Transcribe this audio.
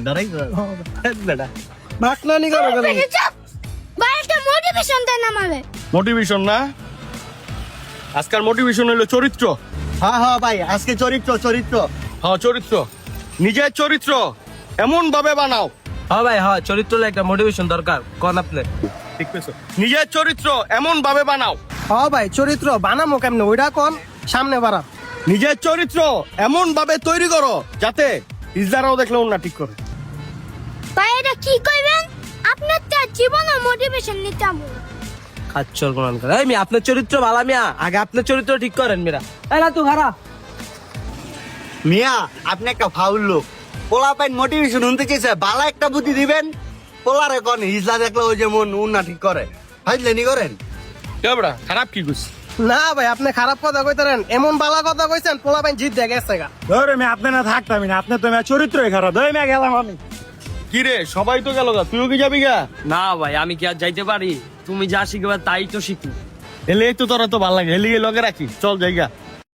ডরাই বেটা মাখনানি করো কেন? চুপ ভাই একটা মোটিভেশন দেন আমারে। মোটিভেশন না, আজকাল মোটিভেশন হলো চরিত্র। হ্যাঁ ভাই, আজকে চরিত্র চরিত্র। হ্যাঁ চরিত্র, নিজের চরিত্র এমন ভাবে বানাও। হ্যাঁ ভাই, হ্যাঁ চরিত্র একটা মোটিভেশন দরকার, কোন আপনি? ঠিক পেয়েছো? নিজের চরিত্র এমন ভাবে বানাও। হ্যাঁ ভাই, চরিত্র বানামো কেমনে ওইটা কোন, সামনে বাড়া। নিজের চরিত্র এমন ভাবে তৈরি করো যাতে ইজদারাও দেখলে না ঠিক করে। ভাই এটা কি কইবেন? আপনার তো জীবনে মোটিভেশন নিতাম। খাচ্চর কোন করে? এই মিয়া, আপনার চরিত্র ভালো মিয়া, আগে আপনার চরিত্র ঠিক করেন মিয়া। এই না তুই খারাপ। মিয়া আপনি একটা ফাউল লোক। পোলা পাইন মোটিভেশন শুনতে চেয়েছে, বালা একটা বুদ্ধি দিবেন। পোলারে কোন হিজলা দেখলে ওই যেমন উন্না ঠিক করে, হাইজলেনি করেন। কে বড়া খারাপ কি করছিস? না ভাই, আপনি খারাপ কথা কইতারেন, এমন বালা কথা কইছেন পোলা পাইন জিত দেখে গেছে গা। ধরে আমি আপনি না থাকতাম না, আপনি তো মেয়ে চরিত্রই খারাপ, ধরে মেয়ে গেলাম আমি। কি রে সবাই তো গেল গা, তুইও কি যাবি গা? না ভাই, আমি কি আর যাইতে পারি? তুমি যা শিখবা তাই তো শিখি। এলে তো তোরা তো ভালো লাগে, এলিয়ে লগে রাখি, চল জায়গা।